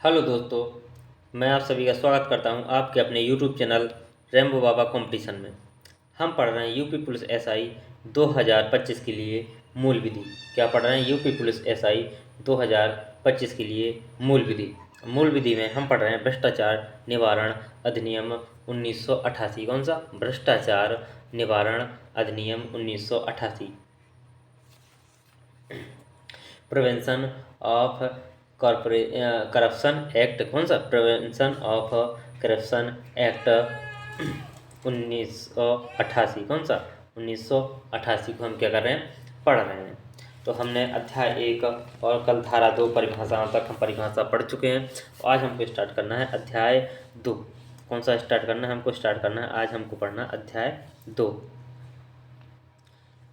Hello दोस्तों, मैं आप सभी का स्वागत करता हूं आपके अपने यूट्यूब चैनल रेम्बो बाबा कंपटीशन में। हम पढ़ रहे हैं यूपी पुलिस एसआई 2025 के लिए मूल विधि। क्या पढ़ रहे हैं? यूपी पुलिस एसआई 2025 के लिए मूल विधि। मूल विधि में हम पढ़ रहे हैं भ्रष्टाचार निवारण अधिनियम 1988। कौन सा? भ्रष्टाचार निवारण अधिनियम 1988। Prevention of corruption act. कौन सा? Prevention of corruption act 1988। कौन सा? 1988 को हम क्या कर रहे हैं? पढ़ रहे हैं। तो हमने अध्याय 1 और कल धारा 2 परिभाषाओं तक हम परिभाषा पढ़ चुके हैं। तो आज हमको स्टार्ट करना है अध्याय 2। कौन सा स्टार्ट करना है? हमको स्टार्ट करना है, आज हमको पढ़ना अध्याय 2।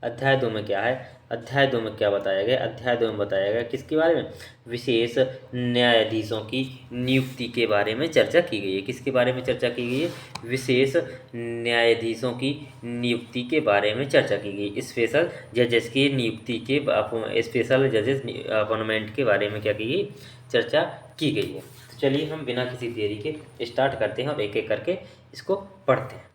अध्याय 2 में क्या है? अध्याय 2 में क्या बताया गया? अध्याय 2 में बताया गया किसके बारे में? विशेष न्यायाधीशों की नियुक्ति के बारे में चर्चा की गई है। किसके बारे में चर्चा की गई है? विशेष न्यायाधीशों की नियुक्ति के बारे में चर्चा की गई। स्पेशल जजेस की नियुक्ति के स्पेशल जजेस अपॉइंटमेंट के बारे में क्या की गई? चर्चा की गई है। तो चलिए हम बिना किसी देरी के स्टार्ट करते हैं और एक एक करके इसको पढ़ते हैं।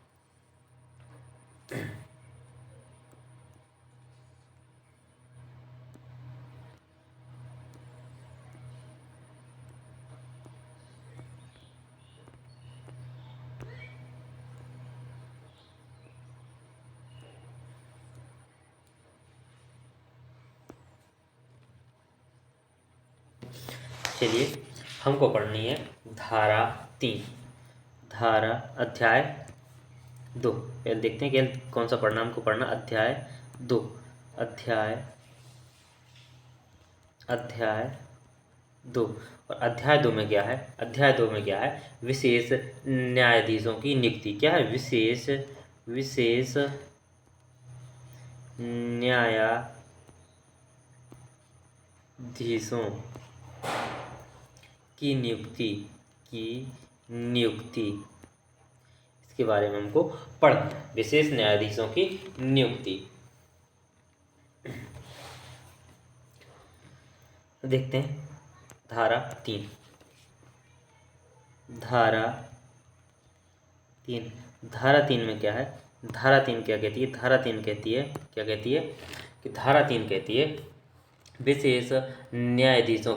चलिए हमको पढ़नी है धारा 3। धारा अध्याय 2। पहले देखते हैं कि कौन सा पढ़ना हमको पढ़ना। अध्याय 2। अध्याय 2। और अध्याय 2 में क्या है? अध्याय 2 में क्या है? विशेष न्यायाधीशों की नियुक्ति। क्या है? विशेष न्यायाधीशों की नियुक्ति इसके बारे में हमको पढ़ना है। विशेष न्यायाधीशों की नियुक्ति देखते हैं। धारा 3। धारा 3 में क्या है? धारा 3 क्या कहती है? धारा 3 कहती है क्या कहती है? कि धारा 3 कहती है विशेष न्यायाधीशों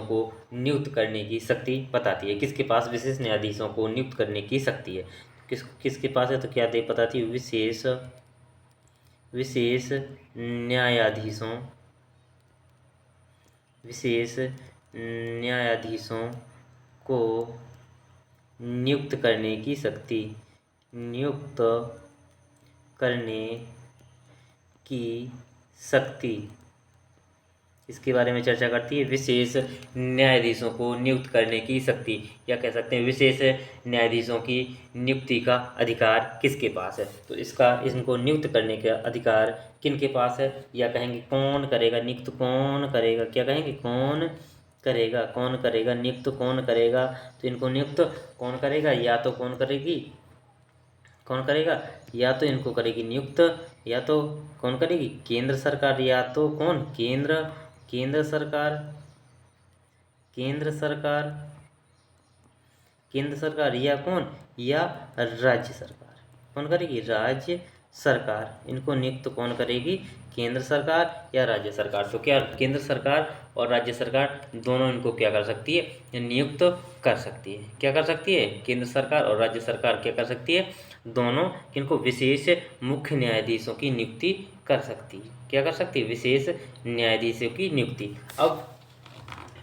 को नियुक्त करने की शक्ति बताती है। किसके पास विशेष न्यायाधीशों को नियुक्त करने की शक्ति है? किसके पास है? तो क्या दे बताती है? विशेष न्यायाधीशों को नियुक्त करने की शक्ति इसके बारे में चर्चा करती है। विशेष न्यायाधीशों को नियुक्त करने की शक्ति, या कह सकते हैं विशेष न्यायाधीशों की नियुक्ति का अधिकार किसके पास है? तो इनको नियुक्त करने का अधिकार किनके पास है? या कहेंगे कौन करेगा नियुक्त? कौन करेगा? क्या कहेंगे? कौन करेगा नियुक्त? कौन करेगा? तो इनको नियुक्त कौन करेगा? या तो कौन करेगा? या तो इनको करेगी नियुक्त, या तो कौन करेगी? केंद्र सरकार। या तो कौन? केंद्र सरकार, या कौन? या राज्य सरकार। कौन करेगी? राज्य सरकार। इनको नियुक्त कौन करेगी? केंद्र सरकार या राज्य सरकार। तो क्या केंद्र सरकार और राज्य सरकार दोनों इनको क्या कर सकती है? नियुक्त कर सकती है। क्या कर सकती है? केंद्र सरकार और राज्य सरकार क्या कर सकती है? दोनों इनको विशेष मुख्य न्यायाधीशों की नियुक्ति कर सकती है। क्या कर सकती है? विशेष न्यायाधीशों की नियुक्ति। अब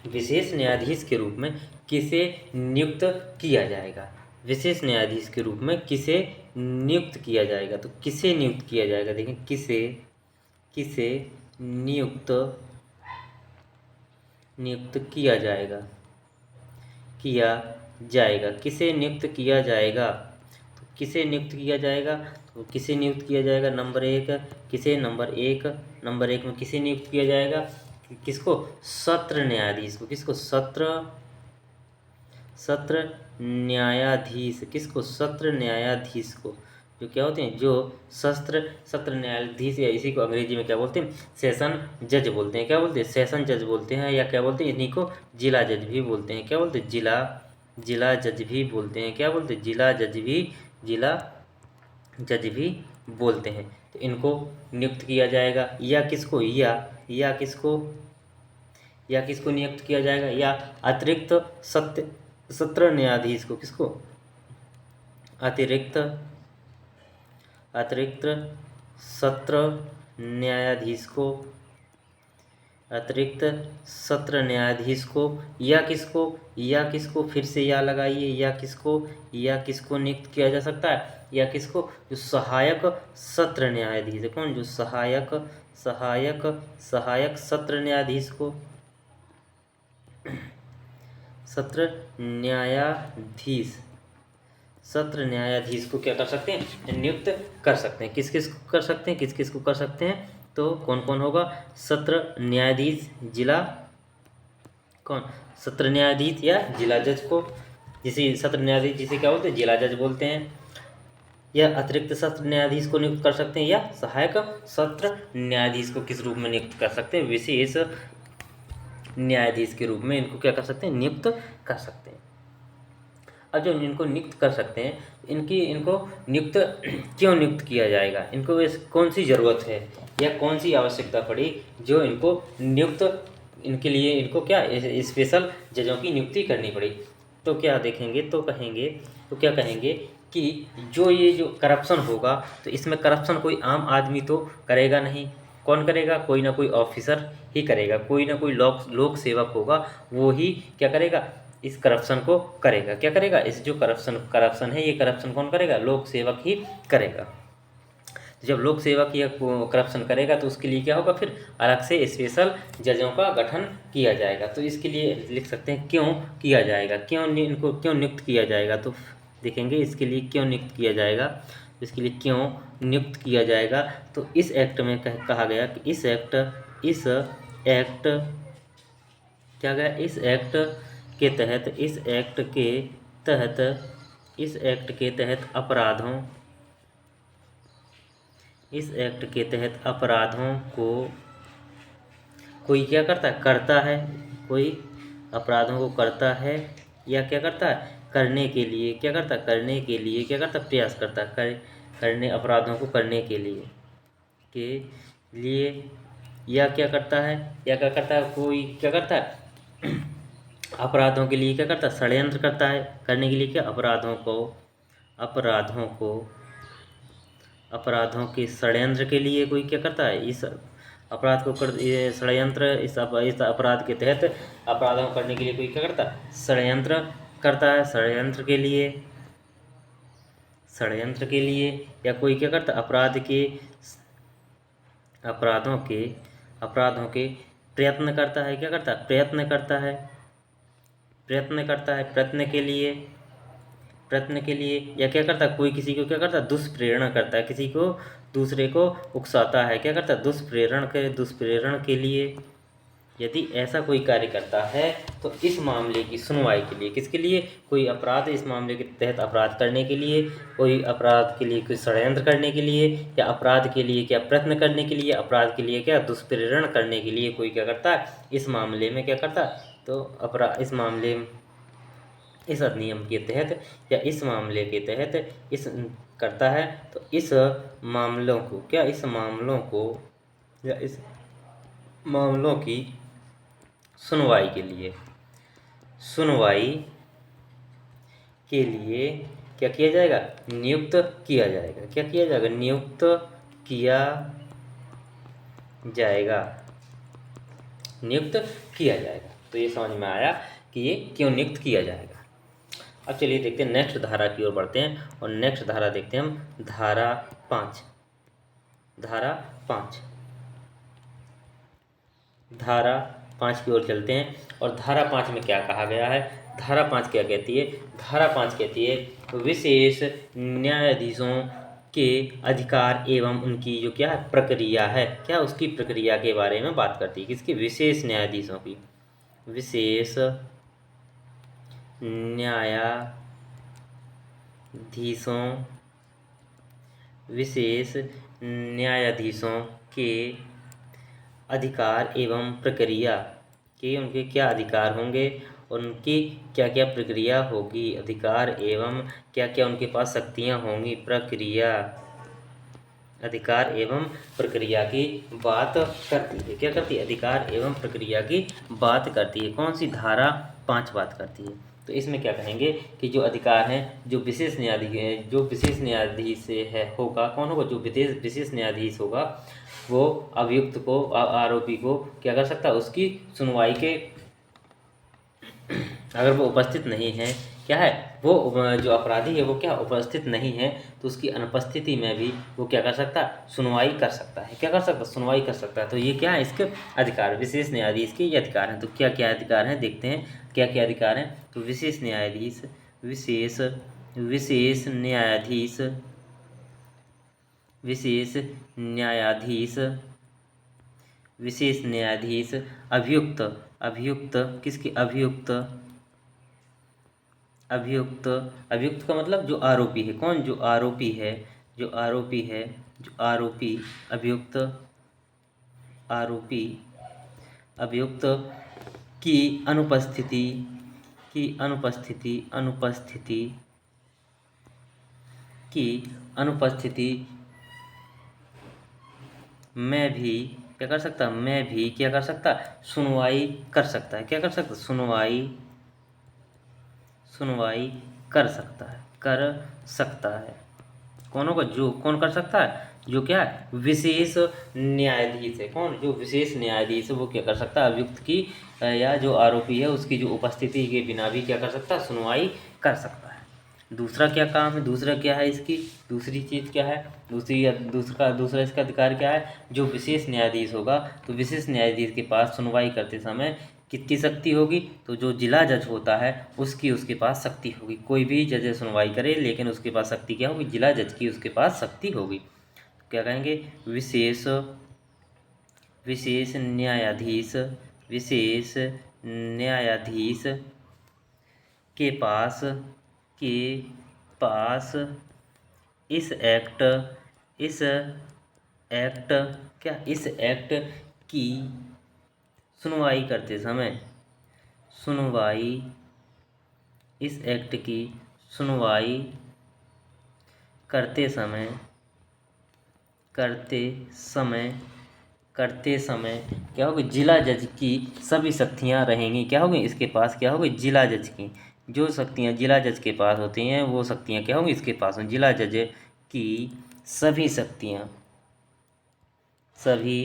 विशेष न्यायाधीश के रूप में किसे नियुक्त किया जाएगा? विशेष न्यायाधीश के रूप में किसे नियुक्त किया जाएगा? तो किसे नियुक्त किया जाएगा? देखें, किसे नियुक्त किया जाएगा? किसे नियुक्त किया जाएगा? तो किसे नियुक्त किया जाएगा? तो किसे नियुक्त किया जाएगा? नंबर एक में किसे नियुक्त किया जाएगा? किसको? सत्र न्यायाधीश को। किसको? सत्र न्यायाधीश। किसको? सत्र न्यायाधीश को। जो क्या होते हैं, जो सत्र न्यायाधीश, या इसी को अंग्रेजी में क्या बोलते हैं, सेशन जज बोलते हैं। क्या बोलते हैं, सेशन जज बोलते हैं, या क्या बोलते हैं, इन्हीं को जिला जज भी बोलते हैं। क्या बोलते हैं, जिला जज भी बोलते हैं। क्या बोलते हैं, जिला जज भी बोलते हैं। तो इनको नियुक्त किया जाएगा, या किसको, या किसको नियुक्त किया जाएगा, या अतिरिक्त सत्र न्यायाधीश को, किसको, अतिरिक्त सत्र न्यायाधीश को, अतिरिक्त सत्र न्यायाधीश को, या किसको फिर से या लगाइए, या किसको नियुक्त किया जा सकता है, या किसको, जो सहायक सत्र न्यायाधीश है। कौन, जो सहायक सत्र न्यायाधीश को, सत्र न्यायाधीश को क्या कर सकते हैं, नियुक्त कर सकते हैं। किस किस को कर सकते हैं, तो कौन कौन होगा, सत्र न्यायाधीश, सत्र न्यायाधीश या जिला जज को, सत्र न्यायाधीश जिसे क्या बोलते हैं, जिला जज बोलते हैं, या अतिरिक्त सत्र न्यायाधीश को नियुक्त कर सकते हैं, या सहायक सत्र न्यायाधीश को किस रूप में नियुक्त कर सकते हैं, विशेष न्यायाधीश के रूप में इनको क्या कर सकते हैं, नियुक्त कर सकते हैं। अब जो इनको नियुक्त कर सकते हैं, इनको नियुक्त क्यों नियुक्त किया जाएगा, इनको कौन सी ज़रूरत है या कौन सी आवश्यकता पड़ी जो इनको नियुक्त, इनके लिए इनको क्या स्पेशल जजों की नियुक्ति करनी पड़ी। तो क्या देखेंगे, तो क्या कहेंगे कि ये जो करप्शन होगा, तो इसमें करप्शन कोई आम आदमी तो करेगा नहीं। कौन करेगा, कोई ना कोई ऑफिसर ही करेगा, कोई ना कोई लोक सेवक होगा, वो ही क्या करेगा, इस करप्शन को करेगा। क्या करेगा, इस जो करप्शन है, ये करप्शन कौन करेगा, लोक सेवक ही करेगा। जब लोक सेवक ये करप्शन करेगा तो उसके लिए क्या होगा, फिर अलग से स्पेशल जजों का गठन किया जाएगा। तो इसके लिए लिख सकते हैं क्यों किया जाएगा, इनको क्यों नियुक्त किया जाएगा। तो देखेंगे इसके लिए क्यों नियुक्त किया जाएगा, इसके लिए क्यों नियुक्त किया जाएगा। तो इस एक्ट में कहा गया कि इस एक्ट क्या गया, इस एक्ट के तहत अपराधों को कोई क्या करता है, कोई अपराधों को करता है, या क्या करता है, करने के लिए प्रयास करता है, करने अपराधों को करने के लिए या क्या करता है, कोई क्या करता है अपराधों के लिए क्या करता है, षड्यंत्र करता है करने के लिए, क्या अपराधों के षड्यंत्र के लिए कोई क्या करता है, इस अपराध को षड्यंत्र, इस अपराध के तहत अपराधों करने के लिए कोई क्या करता है, षड्यंत्र करता है। षड्यंत्र के लिए या कोई क्या करता है, अपराधों के प्रयत्न करता है, क्या करता है, प्रयत्न के लिए या क्या करता है, कोई किसी को क्या करता है, दुष्प्रेरणा करता है, किसी को दूसरे को उकसाता है, क्या करता है, दुष्प्रेरण के लिए। यदि ऐसा कोई कार्य करता है तो इस मामले की सुनवाई के लिए, किसके लिए, कोई अपराध, इस मामले के तहत अपराध करने के लिए, कोई अपराध के लिए कोई षड्यंत्र करने के लिए, या अपराध के लिए क्या प्रयत्न करने के लिए, अपराध के लिए क्या दुष्प्रेरण करने के लिए कोई क्या करता है, इस मामले में क्या करता है, तो इस मामले में, इस अधिनियम के तहत या इस मामले के तहत इस करता है, तो इस मामलों की सुनवाई के लिए क्या किया जाएगा, नियुक्त किया जाएगा। क्या किया जाएगा, नियुक्त किया जाएगा। तो ये समझ में आया कि ये क्यों नियुक्त किया जाएगा। अब चलिए देखते हैं नेक्स्ट धारा की ओर बढ़ते हैं, और नेक्स्ट धारा देखते हैं हम धारा 5। धारा 5 की ओर चलते हैं, और धारा 5 में क्या कहा गया है। धारा 5 क्या कहती है, धारा 5 कहती है विशेष न्यायाधीशों के अधिकार एवं उनकी जो क्या है प्रक्रिया है, क्या उसकी प्रक्रिया के बारे में बात करती है। किसकी, विशेष न्यायाधीशों की, विशेष न्यायाधीशों विशेष न्यायाधीशों के अधिकार एवं प्रक्रिया कि उनके क्या अधिकार होंगे, उनकी क्या क्या प्रक्रिया होगी, अधिकार एवं क्या क्या उनके पास शक्तियाँ होंगी, प्रक्रिया, अधिकार एवं प्रक्रिया की बात करती है। क्या करती है? अधिकार एवं प्रक्रिया की बात करती है। कौन सी? धारा 5 बात करती है। तो इसमें क्या कहेंगे कि जो अधिकार हैं, जो विशेष न्यायाधीश है होगा, कौन होगा? जो विशेष न्यायाधीश होगा वो अभियुक्त को, आरोपी को क्या कर सकता है? उसकी सुनवाई के अगर वो उपस्थित नहीं है, क्या है, वो जो अपराधी है वो क्या उपस्थित नहीं है, तो उसकी अनुपस्थिति में भी वो क्या कर सकता है? सुनवाई कर सकता है। क्या कर सकता है? सुनवाई कर सकता है। तो ये क्या है? इसके अधिकार, विशेष न्यायाधीश के ये अधिकार हैं। तो क्या क्या अधिकार हैं देखते हैं, क्या क्या अधिकार हैं। तो विशेष न्यायाधीश, विशेष विशेष न्यायाधीश विशेष न्यायाधीश विशेष न्यायाधीश अभियुक्त, अभियुक्त किसके? अभियुक्त, अभियुक्त, अभियुक्त का मतलब जो आरोपी है। कौन? जो आरोपी है, जो आरोपी है, जो आरोपी, अभियुक्त, आरोपी, अभियुक्त की अनुपस्थिति, की अनुपस्थिति, अनुपस्थिति की अनुपस्थिति में भी क्या कर सकता? मैं भी क्या कर सकता? सुनवाई कर सकता है। क्या कर सकता? सुनवाई, सुनवाई कर सकता है, कर सकता है। कौन होगा? जो कौन कर सकता है? जो क्या है? विशेष न्यायाधीश है। कौन? जो विशेष न्यायाधीश है वो क्या कर सकता है? अभियुक्त की या जो आरोपी है उसकी जो उपस्थिति के बिना भी क्या कर सकता है? सुनवाई कर सकता है। दूसरा क्या काम है? दूसरा क्या है इसकी? दूसरी चीज़ क्या है? दूसरा इसका अधिकार क्या है? जो विशेष न्यायाधीश होगा, तो विशेष न्यायाधीश के पास सुनवाई करते समय किसकी शक्ति होगी? तो जो जिला जज होता है उसके पास शक्ति होगी। कोई भी जज सुनवाई करे लेकिन उसके पास शक्ति क्या होगी? जिला जज की उसके पास शक्ति होगी। क्या कहेंगे? विशेष विशेष न्यायाधीश, विशेष न्यायाधीश के पास, के पास इस एक्ट, इस एक्ट, क्या? इस एक्ट की सुनवाई करते समय, सुनवाई, इस एक्ट की सुनवाई करते समय, करते समय, करते समय क्या होगी? जिला जज की सभी शक्तियाँ रहेंगी। क्या होगी? इसके पास क्या होगी? जिला जज की जो शक्तियाँ जिला जज के पास होती हैं वो शक्तियाँ क्या होंगी? इसके पास होंगी। जिला जज की सभी शक्तियाँ, सभी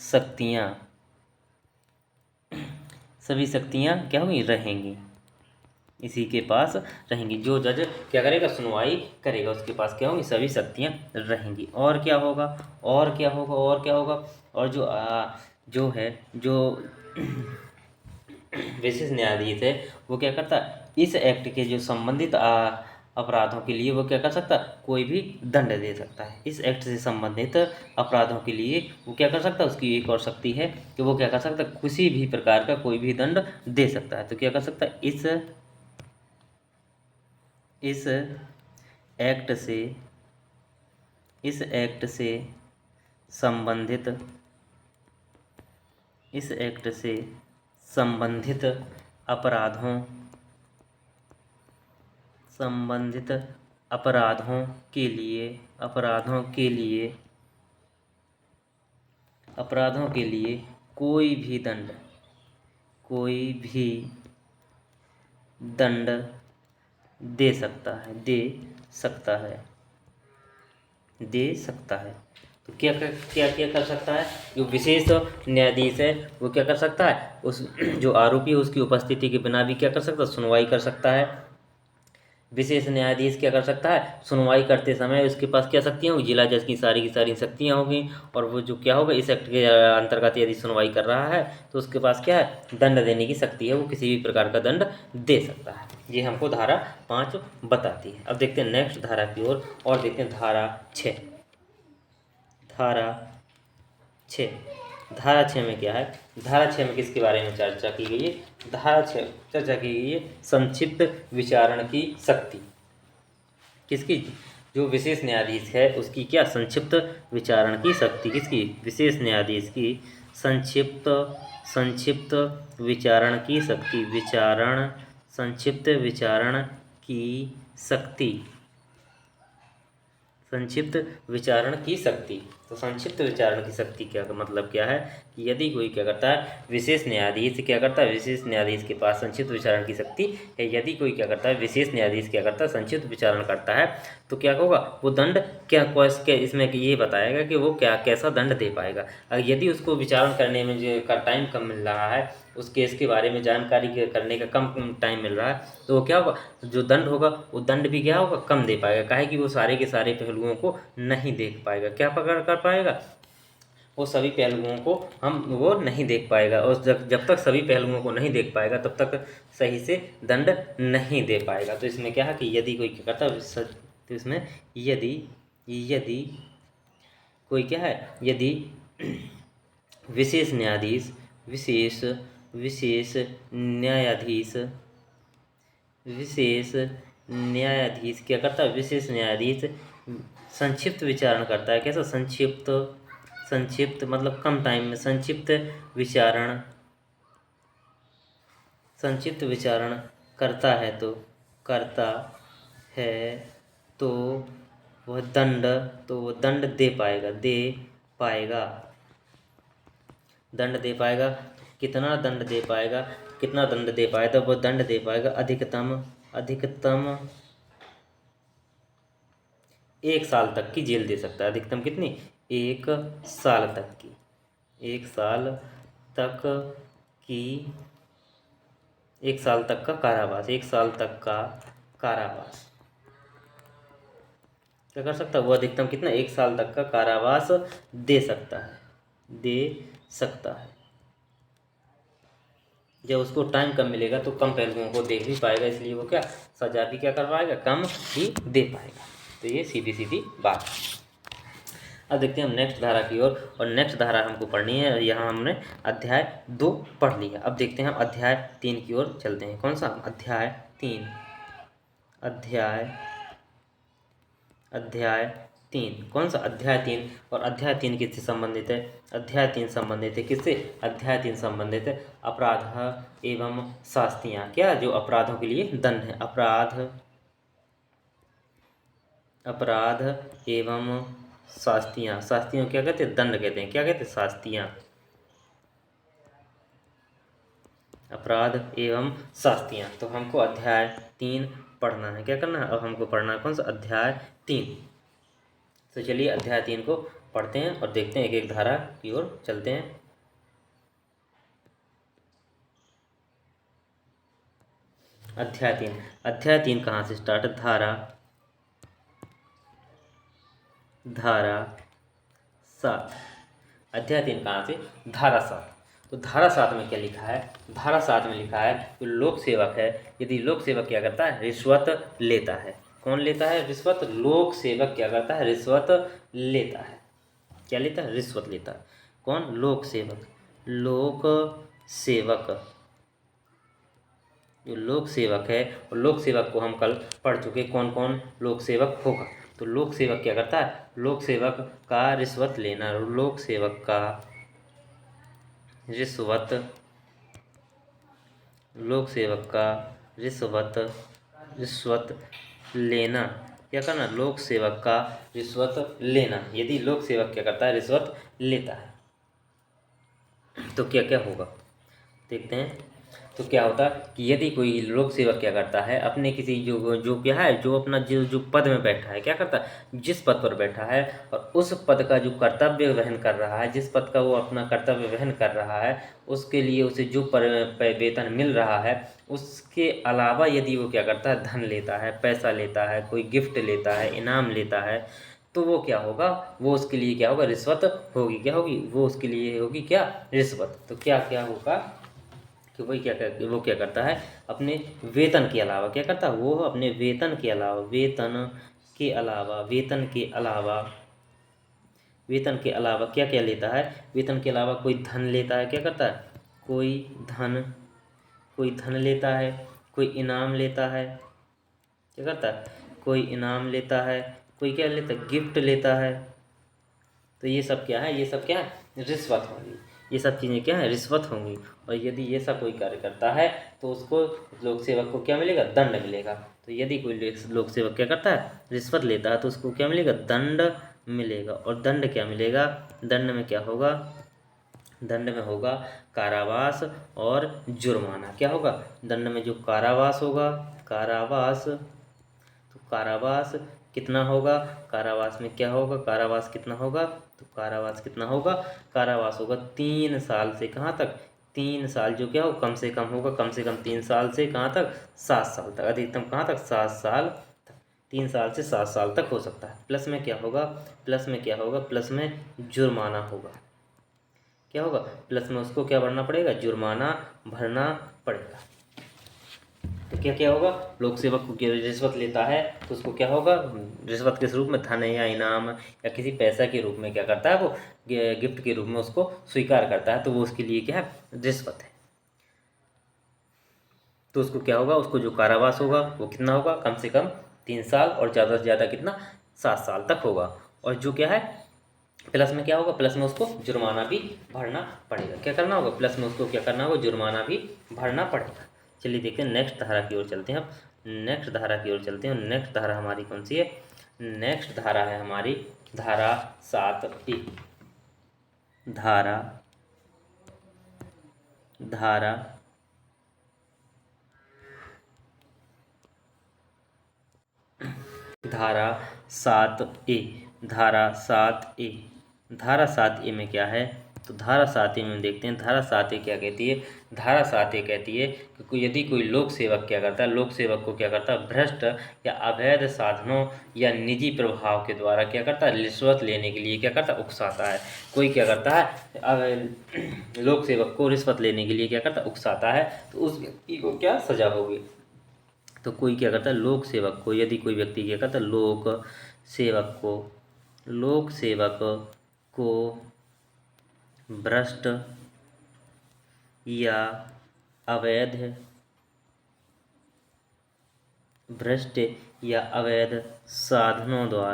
शक्तियाँ, सभी शक्तियाँ क्या होंगी? रहेंगी, इसी के पास रहेंगी। जो जज क्या करेगा? सुनवाई करेगा, उसके पास क्या होंगी? सभी शक्तियाँ रहेंगी। और क्या होगा? और क्या होगा? और क्या होगा? और जो है, जो विशेष न्यायाधीश है वो क्या करता है? इस एक्ट के जो संबंधित अपराधों के लिए वो क्या कर सकता है? कोई भी दंड दे सकता है। इस एक्ट से संबंधित अपराधों के लिए वो क्या कर सकता है? उसकी एक और शक्ति है कि वो क्या कर सकता है? किसी भी प्रकार का कोई भी दंड दे सकता है। तो क्या कर सकता है? इस एक्ट से, इस एक्ट से संबंधित, इस एक्ट से संबंधित अपराधों, संबंधित अपराधों के लिए, अपराधों के लिए, अपराधों के लिए कोई भी दंड, कोई भी दंड दे सकता है, दे सकता है, दे सकता है। तो क्या कर सकता है? जो विशेष न्यायाधीश है वो क्या कर सकता है? उस जो आरोपी है उसकी उपस्थिति के बिना भी क्या कर सकता है? सुनवाई कर सकता है। विशेष न्यायाधीश क्या कर सकता है? सुनवाई करते समय उसके पास क्या शक्तियाँ होंगी? जिला जज की सारी शक्तियाँ होंगी। और वो जो क्या होगा? इस एक्ट के अंतर्गत यदि सुनवाई कर रहा है तो उसके पास क्या है? दंड देने की शक्ति है, वो किसी भी प्रकार का दंड दे सकता है। ये हमको धारा 5 बताती है। अब देखते हैं नेक्स्ट धारा की ओर और देखते हैं धारा 6। धारा 6, धारा 6 में क्या है? धारा 6 में किसके बारे में चर्चा की गई है? धारा 6 चर्चा की गई है संक्षिप्त विचारण की शक्ति। किसकी? जो विशेष न्यायाधीश है उसकी क्या संक्षिप्त विचारण की शक्ति, किसकी, विशेष न्यायाधीश की संक्षिप्त संक्षिप्त विचारण की शक्ति, संक्षिप्त विचारण की शक्ति, संक्षिप्त विचारण की शक्ति। तो संक्षिप्त विचारण की शक्ति क्या का मतलब क्या है कि यदि कोई क्या करता है, विशेष न्यायाधीश क्या करता है, विशेष न्यायाधीश के पास संक्षिप्त विचारण की शक्ति है, यदि कोई क्या करता है, विशेष न्यायाधीश क्या करता है, संक्षिप्त विचारण करता है, तो क्या होगा, वो दंड क्या इसमें ये बताएगा कि वो क्या कैसा दंड दे पाएगा। अगर यदि उसको विचारण करने में जो टाइम कम मिल रहा है, उस केस के बारे में जानकारी करने का कम टाइम मिल रहा है, तो वो क्या होगा, जो दंड होगा वो दंड भी क्या होगा, कम दे पाएगा। काहे कि वो सारे के सारे पहलुओं को नहीं देख पाएगा। क्या पकड़ कर पाएगा, वो सभी पहलुओं को वो नहीं देख पाएगा, और जब तक सभी पहलुओं को नहीं देख पाएगा तब तक सही से दंड नहीं दे पाएगा। तो इसमें क्या है कि यदि कोई क्या करता है, तो इसमें यदि कोई क्या है, यदि विशेष न्यायाधीश विशेष न्यायाधीश क्या करता है, विशेष न्यायाधीश संक्षिप्त विचारण करता है। कैसा, संक्षिप्त मतलब कम टाइम में संक्षिप्त विचारण करता है तो वह दंड दे पाएगा दंड दे पाएगा। कितना दंड दे पाएगा, तो वह दंड दे पाएगा अधिकतम 1 साल तक की जेल दे सकता है। अधिकतम कितनी, 1 साल तक की, 1 साल तक की 1 साल तक का कारावास, 1 साल तक का कारावास क्या कर सकता है, वो अधिकतम कितना, 1 साल तक का कारावास दे सकता है। जब उसको टाइम कम मिलेगा तो कम पहलुओं को देख भी पाएगा, इसलिए वो क्या सजा भी क्या कर पाएगा, कम ही दे पाएगा। तो ये सीधी बात है। अब देखते हैं हम नेक्स्ट धारा की ओर, और नेक्स्ट धारा हमको पढ़नी है। यहाँ हमने अध्याय 2 पढ़ लिया। अब देखते हैं हम अध्याय 3 की ओर चलते हैं। कौन सा, अध्याय 3 कौन सा, अध्याय 3। और अध्याय 3 किससे संबंधित है, अध्याय 3 संबंधित है किससे, अध्याय 3 संबंधित है अपराध एवं शास्तियाँ। क्या, जो अपराधों के लिए दंड है, अपराध एवं शास्तियाँ क्या कहते हैं, दंड कहते हैं। क्या कहते हैं, शास्तियाँ, अपराध एवं शास्तियाँ। तो हमको अध्याय 3 पढ़ना है। क्या करना है, अब हमको पढ़ना है कौन सा, अध्याय 3। तो चलिए अध्याय 3 को पढ़ते हैं और देखते हैं, एक एक धारा की ओर चलते हैं। अध्याय 3 कहाँ से स्टार्ट, धारा 7। अध्याय 3 कहाँ से, धारा 7। तो धारा 7 में क्या लिखा है, धारा 7 में लिखा है कि लोक सेवक है, यदि लोक सेवक क्या करता है, रिश्वत लेता है। कौन लेता है रिश्वत, लोक सेवक क्या करता है, रिश्वत लेता है। क्या लेता है, रिश्वत लेता है। कौन, लोक सेवक जो लोक सेवक है, और लोक सेवक को हम कल पढ़ चुके, कौन कौन लोक सेवक होगा। तो लोक सेवक क्या करता है, लोक सेवक का रिश्वत लेना, लोक सेवक का रिश्वत लेना। क्या करना, लोक सेवक का रिश्वत लेना। यदि लोक सेवक क्या करता है, रिश्वत लेता है, तो क्या क्या होगा देखते हैं। तो क्या होता है कि यदि कोई लोक सेवक क्या करता है, अपने किसी जो क्या है, जो अपना जो पद में बैठा है, क्या करता है, जिस पद पर बैठा है और उस पद का जो कर्तव्य वहन कर रहा है, जिस पद का वो अपना कर्तव्य वहन कर रहा है, उसके लिए उसे जो वेतन मिल रहा है, उसके अलावा यदि वो क्या करता है, धन लेता है, पैसा लेता है, कोई गिफ्ट लेता है, इनाम लेता है, तो वो क्या होगा, वो उसके लिए क्या होगा, रिश्वत होगी। क्या होगी, वो उसके लिए होगी क्या, रिश्वत। तो क्या क्या होगा कि वो क्या करता है, अपने वेतन के अलावा क्या करता है, वो अपने वेतन के अलावा क्या क्या लेता है, वेतन के अलावा कोई धन लेता है। क्या करता है, कोई धन लेता है, कोई इनाम लेता है। क्या करता है, कोई इनाम लेता है, कोई क्या लेता है, गिफ्ट लेता है। तो ये सब क्या है, ये सब क्या है, रिश्वत होंगी। ये सब चीज़ें क्या है, रिश्वत होंगी। और यदि ये सब कोई कार्य करता है तो उसको, लोक सेवक को क्या मिलेगा, दंड मिलेगा। तो यदि कोई लोक सेवक क्या करता है, रिश्वत लेता है, तो उसको क्या मिलेगा, दंड मिलेगा। और दंड क्या मिलेगा, दंड में क्या होगा, दंड में होगा कारावास और जुर्माना। क्या होगा, दंड में जो कारावास होगा, कारावास, तो कारावास कितना होगा, कारावास में क्या होगा, कारावास कितना होगा, तो कारावास कितना होगा, कारावास होगा 3 साल से कहाँ तक, 3 साल, जो क्या हो कम से कम होगा, कम से कम 3 साल से कहाँ तक, 7 साल तक, अधिकतम कहाँ तक, 7 साल तक। 3 साल से 7 साल तक हो सकता है। प्लस में क्या होगा, प्लस में क्या होगा, प्लस में जुर्माना होगा। क्या होगा, प्लस में उसको क्या भरना पड़ेगा, जुर्माना भरना पड़ेगा। तो क्या क्या होगा, लोक सेवक को रिश्वत लेता है तो उसको क्या होगा, रिश्वत के स्वरूप में धन या इनाम या किसी पैसा के रूप में क्या करता है, वो गिफ्ट के रूप में उसको स्वीकार करता है, तो वो उसके लिए क्या है, रिश्वत है। तो उसको क्या होगा, उसको जो कारावास होगा वो कितना होगा, कम से कम 3 साल और ज़्यादा से ज़्यादा कितना, 7 साल तक होगा। और जो क्या है, प्लस में क्या होगा, प्लस में उसको जुर्माना भी भरना पड़ेगा। क्या करना होगा, प्लस में उसको क्या करना होगा, जुर्माना भी भरना पड़ेगा। चलिए देखते हैं नेक्स्ट धारा की ओर चलते हैं। अब नेक्स्ट धारा की ओर चलते हैं। नेक्स्ट धारा हमारी कौन सी है, नेक्स्ट धारा है हमारी धारा 7A। धारा धारा धारा 7A, धारा 7A, धारा 7A में क्या है, तो धारा 7A में देखते हैं। धारा 7A क्या कहती है, धारा 7A कहती है कि यदि कोई लोक सेवक क्या करता है, लोक सेवक को क्या करता है, भ्रष्ट या अवैध साधनों या निजी प्रभाव के द्वारा क्या करता है, रिश्वत लेने के लिए क्या करता है, उकसाता है। कोई क्या करता है, लोक सेवक को रिश्वत लेने के लिए क्या करता है, उकसाता है, तो उस व्यक्ति को क्या सजा होगी। तो कोई क्या करता है, लोक सेवक को, यदि कोई व्यक्ति क्या करता है, लोक सेवक को भ्रष्ट या अवैध साधनों या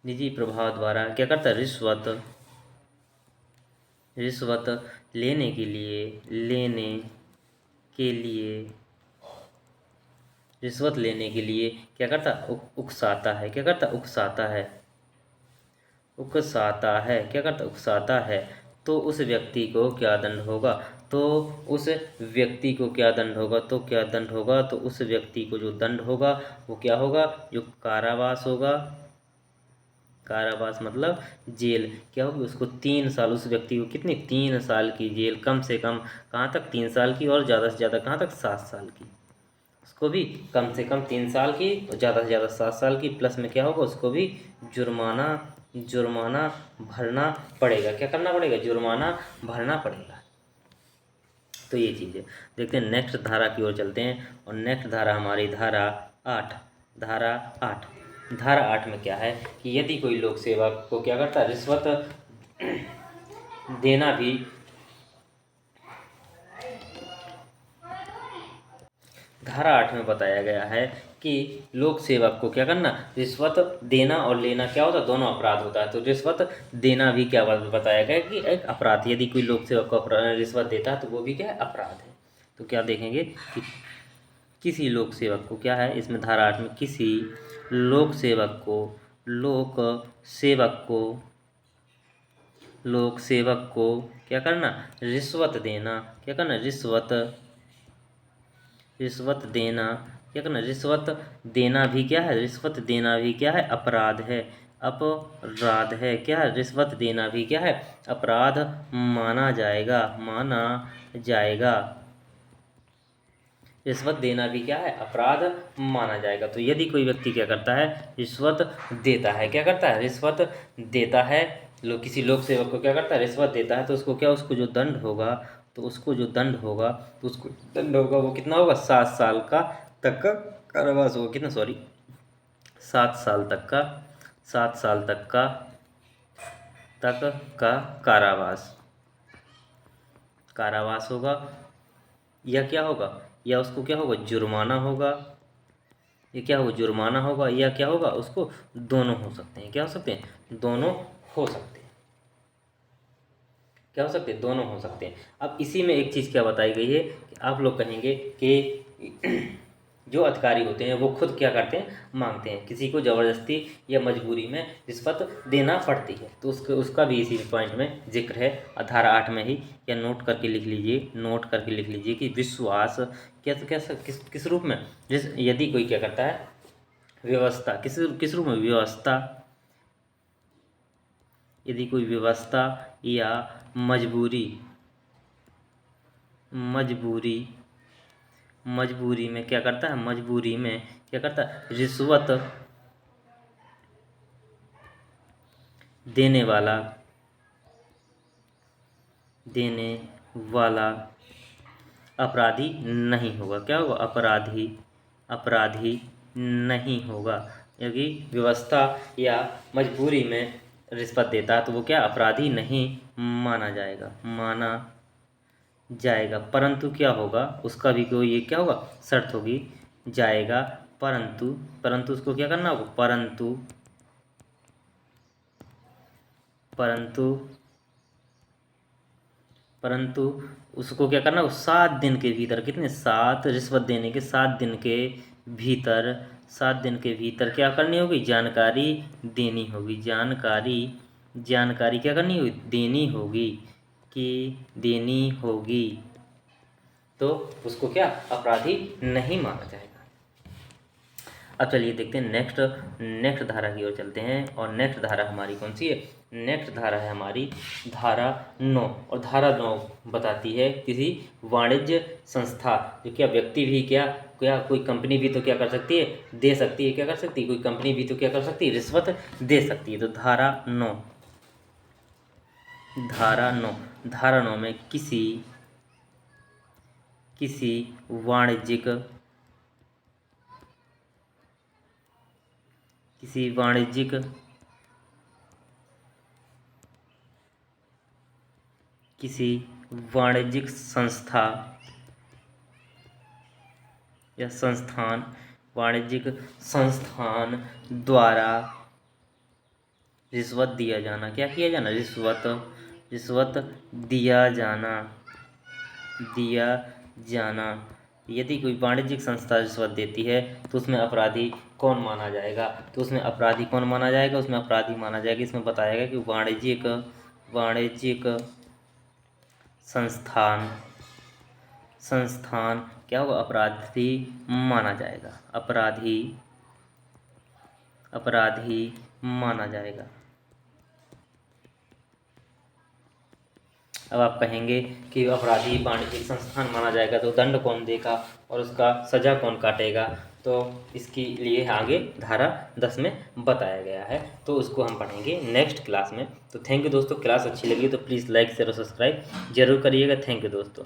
निजी प्रभाव द्वारा क्या करता है, रिश्वत लेने के लिए क्या करता है, उकसाता है। क्या करता है, उकसाता है। क्या करता है, उकसाता है। तो उस व्यक्ति को क्या दंड होगा, तो उस व्यक्ति को क्या दंड होगा, तो उस व्यक्ति को जो दंड होगा वो क्या होगा, जो कारावास होगा, कारावास मतलब जेल, क्या होगी उसको 3 साल, उस व्यक्ति को कितनी, 3 साल की जेल, कम से कम कहाँ तक, 3 साल की, और ज़्यादा से ज़्यादा कहाँ तक, 7 साल की। उसको भी कम से कम 3 साल की और ज़्यादा से ज़्यादा 7 साल की। प्लस में क्या होगा, उसको भी जुर्माना भरना पड़ेगा। क्या करना पड़ेगा, जुर्माना भरना पड़ेगा। तो ये चीज़ है। देखते हैं नेक्स्ट धारा की ओर चलते हैं। और नेक्स्ट धारा हमारी धारा 8, धारा 8 में क्या है कि यदि कोई लोक सेवक को क्या करता है, रिश्वत देना भी, धारा 8 में बताया गया है कि लोक सेवक को क्या करना, रिश्वत देना और लेना क्या होता है, दोनों अपराध होता है। तो रिश्वत देना भी क्या बताया गया कि एक अपराध, यदि कोई लोक सेवक को रिश्वत देता है तो वो भी क्या है, अपराध है। तो क्या देखेंगे कि किसी लोक सेवक को क्या है, इसमें धारा 8 में किसी लोक सेवक को क्या करना, रिश्वत देना, क्या करना, रिश्वत देना, क्या करना, रिश्वत देना भी क्या है, रिश्वत देना भी क्या है, अपराध है, क्या है, रिश्वत देना भी क्या है, अपराध माना जाएगा। रिश्वत देना भी क्या है, अपराध माना जाएगा। तो यदि कोई व्यक्ति क्या करता है, रिश्वत देता है, क्या करता है, रिश्वत देता है, किसी लोक सेवक को क्या करता है, रिश्वत देता है, तो उसको क्या, उसको जो दंड होगा, वो कितना होगा, 7 साल का तक का कारावास होगा। कितना, सॉरी, 7 साल तक का 7 साल तक का कारावास होगा, या क्या होगा, या उसको क्या होगा, जुर्माना होगा, ये क्या होगा, जुर्माना होगा, या क्या होगा उसको, दोनों हो सकते हैं। क्या हो सकते हैं, दोनों हो सकते हैं। क्या हो सकते हैं, दोनों हो सकते हैं। अब इसी में एक चीज़ क्या बताई गई है कि आप लोग कहेंगे कि जो अधिकारी होते हैं वो खुद क्या करते हैं, मांगते हैं, किसी को ज़बरदस्ती या मजबूरी में रिश्वत देना पड़ती है। तो उसका भी इसी पॉइंट में जिक्र है, धारा 8 में ही। या नोट करके लिख लीजिए कि विश्वास किस रूप में, यदि कोई क्या करता है, व्यवस्था किस रूप में, व्यवस्था, यदि कोई व्यवस्था या मजबूरी में क्या करता है, रिश्वत देने वाला अपराधी नहीं होगा। क्या होगा, अपराधी नहीं होगा। यदि व्यवस्था या मजबूरी में रिश्वत देता है तो वो क्या, अपराधी नहीं माना जाएगा। परंतु क्या होगा, उसका भी कोई ये क्या होगा, शर्त होगी, जाएगा, परंतु उसको क्या करना होगा, परंतु उसको क्या करना होगा, 7 दिन के भीतर, कितने, 7, रिश्वत देने के 7 दिन के भीतर, क्या करनी होगी, जानकारी देनी होगी, जानकारी क्या करनी होगी, देनी होगी। तो उसको क्या, अपराधी नहीं माना जाएगा। अब चलिए देखते हैं नेक्स्ट धारा की ओर चलते हैं। और नेक्स्ट धारा हमारी कौन सी है, नेक्स्ट धारा है हमारी धारा 9। और धारा 9 बताती है किसी वाणिज्य संस्था, जो क्या व्यक्ति भी क्या कोई कंपनी भी तो क्या कर सकती है, दे सकती है, क्या कर सकती है, कोई कंपनी भी तो क्या कर सकती है, रिश्वत दे सकती है। तो धारा 9 में किसी वाणिज्यिक संस्था या वाणिज्यिक संस्थान द्वारा रिश्वत दिया जाना, क्या किया जाना, रिश्वत दिया जाना। यदि कोई वाणिज्यिक संस्था रिश्वत देती है तो उसमें अपराधी कौन माना जाएगा, उसमें अपराधी माना जाएगा, इसमें बताया गया कि वाणिज्यिक संस्थान क्या होगा, अपराधी माना जाएगा। अब आप कहेंगे कि अपराधी वाणिज्यिक संस्थान माना जाएगा तो दंड कौन देगा और उसका सजा कौन काटेगा, तो इसके लिए आगे धारा 10 में बताया गया है। तो उसको हम पढ़ेंगे नेक्स्ट क्लास में। तो थैंक यू दोस्तों, क्लास अच्छी लगी तो प्लीज़ लाइक शेयर और सब्सक्राइब जरूर करिएगा। थैंक यू दोस्तों।